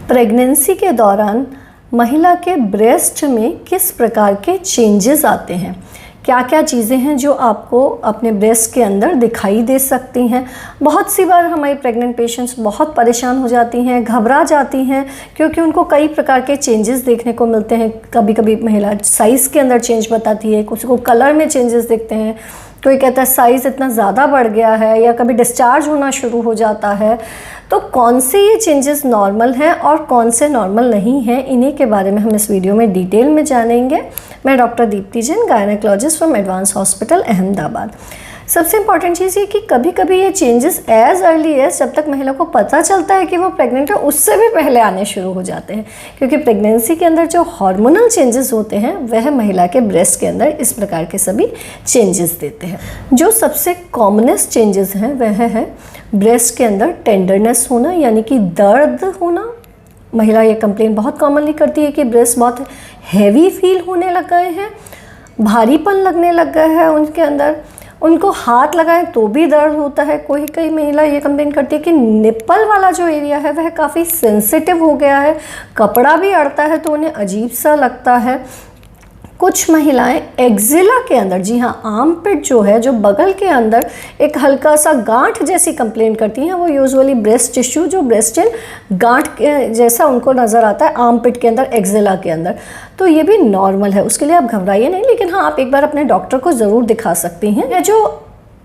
Pregnancy के दौरान महिला के ब्रेस्ट में किस प्रकार के चेंजेस आते हैं, क्या क्या चीज़ें हैं जो आपको अपने ब्रेस्ट के अंदर दिखाई दे सकती हैं। बहुत सी बार हमारी प्रेग्नेंट पेशेंट्स बहुत परेशान हो जाती हैं, घबरा जाती हैं, क्योंकि उनको कई प्रकार के चेंजेस देखने को मिलते हैं। कभी कभी महिला साइज़ के अंदर चेंज बताती है, कुछ को कलर में चेंजेस दिखते हैं, कोई कहता है साइज़ इतना ज़्यादा बढ़ गया है, या कभी डिस्चार्ज होना शुरू हो जाता है। तो कौन से ये चेंजेस नॉर्मल हैं और कौन से नॉर्मल नहीं हैं, इन्हीं के बारे में हम इस वीडियो में डिटेल में जानेंगे। मैं doctor Deepti Jain, gynaecologist from advance hospital Ahmedabad. सबसे इम्पॉर्टेंट चीज़ ये कि कभी कभी ये चेंजेस एज अर्ली एज जब तक महिला को पता चलता है कि वो प्रेग्नेंट है उससे भी पहले आने शुरू हो जाते हैं, क्योंकि प्रेगनेंसी के अंदर जो हार्मोनल चेंजेस होते हैं वह महिला के ब्रेस्ट के अंदर इस प्रकार के सभी चेंजेस देते हैं। जो सबसे कॉमनेस्ट चेंजेस हैं वह है ब्रेस्ट के अंदर टेंडरनेस होना, यानी कि दर्द होना। महिला ये कंप्लेन बहुत कॉमनली करती है कि ब्रेस्ट बहुत हैवी फील होने लग गए हैं, भारीपन लगने लग गया है उनके अंदर, उनको हाथ लगाएं तो भी दर्द होता है। कई महिला ये कंप्लेन करती है कि निप्पल वाला जो एरिया है वह काफ़ी सेंसिटिव हो गया है, कपड़ा भी अड़ता है तो उन्हें अजीब सा लगता है। कुछ महिलाएं एक्जिला के अंदर, जी हाँ, आर्मपिट जो है, जो बगल के अंदर एक हल्का सा गांठ जैसी कंप्लेन करती हैं। वो यूजुअली ब्रेस्ट टिश्यू, जो ब्रेस्टिन गांठ के जैसा उनको नज़र आता है आर्मपिट के अंदर, एक्जिला के अंदर। तो ये भी नॉर्मल है, उसके लिए आप घबराइए नहीं, लेकिन हाँ, आप एक बार अपने डॉक्टर को ज़रूर दिखा सकती हैं। या जो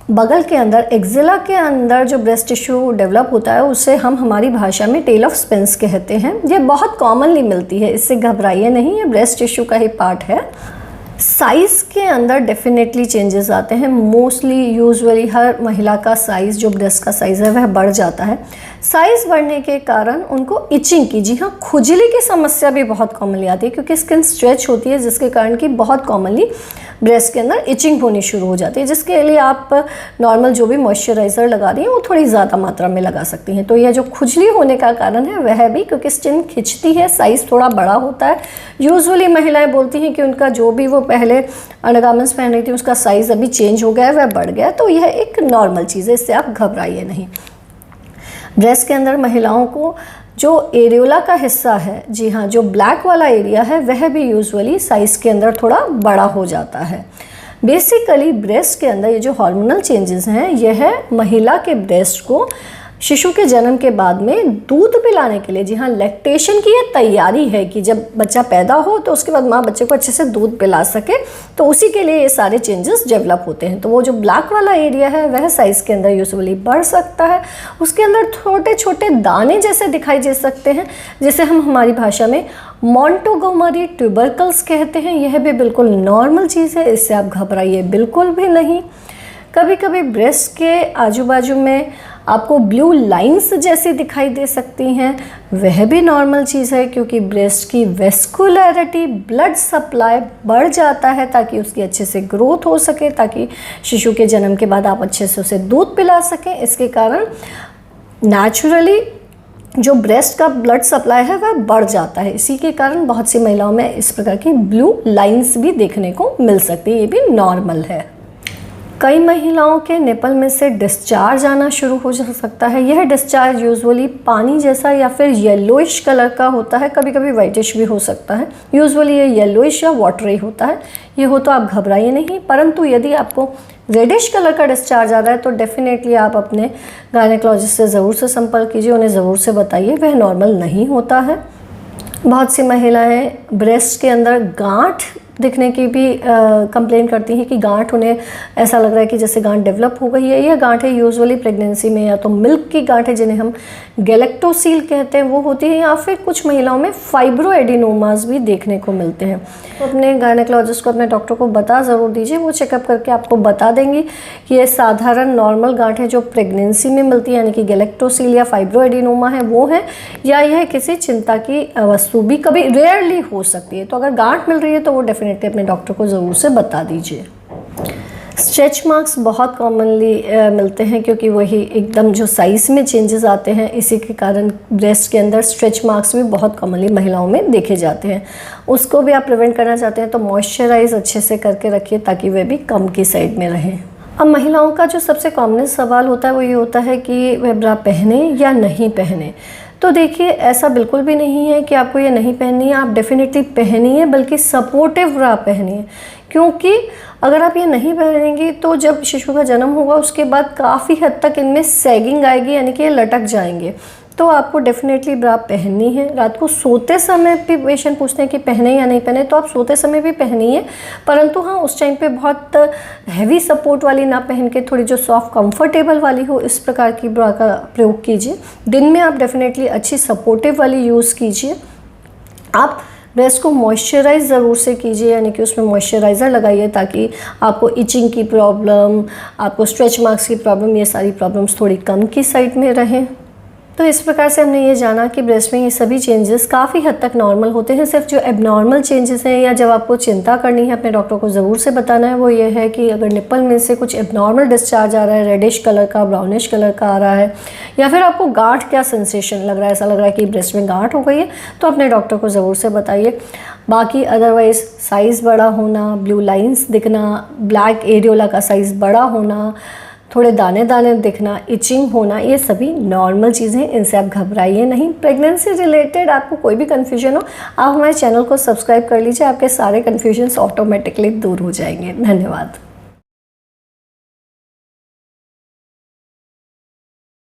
बगल के अंदर, एक्जिला के अंदर जो ब्रेस्ट टिश्यू डेवलप होता है उसे हम हमारी भाषा में टेल ऑफ स्पेंस कहते हैं। ये बहुत कॉमनली मिलती है, इससे घबराइए नहीं, ये ब्रेस्ट टिश्यू का ही पार्ट है। साइज़ के अंदर डेफिनेटली चेंजेस आते हैं। मोस्टली यूजुअली हर महिला का साइज़, जो ब्रेस्ट का साइज़ है वह बढ़ जाता है। साइज़ बढ़ने के कारण उनको इचिंग की, जी हाँ, खुजली की समस्या भी बहुत कॉमनली आती है, क्योंकि स्किन स्ट्रेच होती है, जिसके कारण कि बहुत कॉमनली ब्रेस्ट के अंदर इचिंग होनी शुरू हो जाती है, जिसके लिए आप नॉर्मल जो भी मॉइस्चराइज़र लगा रही हैं वो थोड़ी ज़्यादा मात्रा में लगा सकती हैं। तो यह जो खुजली होने का कारण है वह भी क्योंकि स्किन खिंचती है, साइज़ थोड़ा बड़ा होता है। यूजुअली महिलाएं बोलती हैं कि उनका जो भी वो पहले अंडरगारमेंट्स पहन रही थी उसका साइज़ अभी चेंज हो गया है, वह बढ़ गया है। तो यह एक नॉर्मल चीज़ है, इससे आप घबराइए नहीं। ब्रेस्ट के अंदर महिलाओं को जो एरियोला का हिस्सा है, जी हाँ, जो ब्लैक वाला एरिया है, वह भी यूजुअली साइज़ के अंदर थोड़ा बड़ा हो जाता है। बेसिकली ब्रेस्ट के अंदर ये जो हार्मोनल चेंजेस हैं, यह महिला के ब्रेस्ट को शिशु के जन्म के बाद में दूध पिलाने के लिए, जी हाँ, लैक्टेशन की ये तैयारी है कि जब बच्चा पैदा हो तो उसके बाद माँ बच्चे को अच्छे से दूध पिला सके, तो उसी के लिए ये सारे चेंजेस डेवलप होते हैं। तो वो जो ब्लैक वाला एरिया है वह साइज़ के अंदर यूजुअली बढ़ सकता है, उसके अंदर छोटे छोटे दाने जैसे दिखाई दे सकते हैं, जिसे हम हमारी भाषा में मॉन्टोगोमरी ट्यूबरकल्स कहते हैं। यह भी बिल्कुल नॉर्मल चीज़ है, इससे आप घबराइए बिल्कुल भी नहीं। कभी कभी ब्रेस्ट के आजू बाजू में आपको ब्लू लाइंस जैसी दिखाई दे सकती हैं, वह भी नॉर्मल चीज़ है, क्योंकि ब्रेस्ट की वेस्कुलरिटी, ब्लड सप्लाई बढ़ जाता है ताकि उसकी अच्छे से ग्रोथ हो सके, ताकि शिशु के जन्म के बाद आप अच्छे से उसे दूध पिला सकें। इसके कारण नेचुरली जो ब्रेस्ट का ब्लड सप्लाई है वह बढ़ जाता है। इसी के कारण बहुत सी महिलाओं में इस प्रकार की ब्लू लाइंस भी देखने को मिल सकती है, ये भी नॉर्मल है। कई महिलाओं के निपल में से डिस्चार्ज आना शुरू हो सकता है। यह डिस्चार्ज यूजुअली पानी जैसा या फिर येलोइश कलर का होता है, कभी कभी वाइटिश भी हो सकता है। यूजुअली ये येलोइश या वाटरी होता है। ये हो तो आप घबराइए नहीं, परंतु यदि आपको रेडिश कलर का डिस्चार्ज आ रहा है तो डेफिनेटली आप अपने गायनेकोलॉजिस्ट से ज़रूर से संपर्क कीजिए, उन्हें ज़रूर से बताइए, वह नॉर्मल नहीं होता है। बहुत सी महिलाएं ब्रेस्ट के अंदर गांठ दिखने की भी कंप्लेन करती हैं कि गांठ, उन्हें ऐसा लग रहा है कि जैसे गांठ डेवलप हो गई है। यह गांठें यूजुअली प्रेगनेंसी में या तो मिल्क की गांठें, जिन्हें हम गैलेक्टोसील कहते हैं, वो होती है, या फिर कुछ महिलाओं में फाइब्रोएडिनोमास भी देखने को मिलते हैं। तो अपने गायनेकोलॉजिस्ट को, अपने डॉक्टर को बता ज़रूर दीजिए, वो चेकअप करके आपको बता देंगी कि ये साधारण नॉर्मल गांठें जो प्रेगनेंसी में मिलती है, यानी कि गैलेक्टोसील या फाइब्रोएडिनोमा है, वो है, या यह किसी चिंता की वस्तु भी कभी रेयरली हो सकती है। तो अगर गांठ मिल रही है तो वो डेफिनेटली अपने डॉक्टर को ज़रूर से बता दीजिए। स्ट्रेच मार्क्स बहुत कॉमनली मिलते हैं, क्योंकि वही एकदम जो साइज़ में चेंजेस आते हैं, इसी के कारण ब्रेस्ट के अंदर स्ट्रेच मार्क्स भी बहुत कॉमनली महिलाओं में देखे जाते हैं। उसको भी आप प्रिवेंट करना चाहते हैं तो मॉइस्चराइज अच्छे से करके रखिए, ताकि वे भी कम की साइड में रहें। अब महिलाओं का जो सबसे कॉमन सवाल होता है वो ये होता है कि वह ब्रा पहने या नहीं पहने। तो देखिए ऐसा बिल्कुल भी नहीं है कि आपको ये नहीं पहननी है, आप डेफिनेटली पहनिए, बल्कि सपोर्टिव ब्रा पहनिए। क्योंकि अगर आप ये नहीं पहनेंगी तो जब शिशु का जन्म होगा उसके बाद काफ़ी हद तक इनमें सैगिंग आएगी, यानी कि ये लटक जाएंगे। तो आपको डेफिनेटली ब्रा पहननी है। रात को सोते समय भी पेशेंट पूछते हैं कि पहने या नहीं पहने, तो आप सोते समय भी पहनिए, परंतु हाँ उस टाइम पे बहुत हैवी सपोर्ट वाली ना पहन के थोड़ी जो सॉफ्ट कंफर्टेबल वाली हो, इस प्रकार की ब्रा का प्रयोग कीजिए। दिन में आप डेफिनेटली अच्छी सपोर्टिव वाली यूज़ कीजिए। आप ब्रेस्ट को मॉइस्चराइज ज़रूर से कीजिए, यानी कि उसमें मॉइस्चराइज़र लगाइए ताकि आपको इचिंग की प्रॉब्लम, आपको स्ट्रेच मार्क्स की प्रॉब्लम, ये सारी प्रॉब्लम्स थोड़ी कम की साइड में रहें। तो इस प्रकार से हमने ये जाना कि ब्रेस्ट में ये सभी चेंजेस काफ़ी हद तक नॉर्मल होते हैं। सिर्फ जो एबनॉर्मल चेंजेस हैं या जब आपको चिंता करनी है अपने डॉक्टर को ज़रूर से बताना है, वो ये है कि अगर निप्पल में से कुछ एबनॉर्मल डिस्चार्ज आ रहा है, रेडिश कलर का, ब्राउनिश कलर का आ रहा है, या फिर आपको गांठ क्या सेंसेशन लग रहा है, ऐसा लग रहा है कि ब्रेस्ट में गांठ हो गई है, तो अपने डॉक्टर को ज़रूर से बताइए। बाकी अदरवाइज़ साइज़ बड़ा होना, ब्लू लाइन्स दिखना, ब्लैक एरियोला का साइज़ बड़ा होना, थोड़े दाने दाने दिखना, इचिंग होना, ये सभी नॉर्मल चीज़ें, इनसे आप घबराइए नहीं। प्रेगनेंसी रिलेटेड आपको कोई भी कन्फ्यूजन हो, आप हमारे चैनल को सब्सक्राइब कर लीजिए, आपके सारे कन्फ्यूजन्स ऑटोमेटिकली दूर हो जाएंगे। धन्यवाद।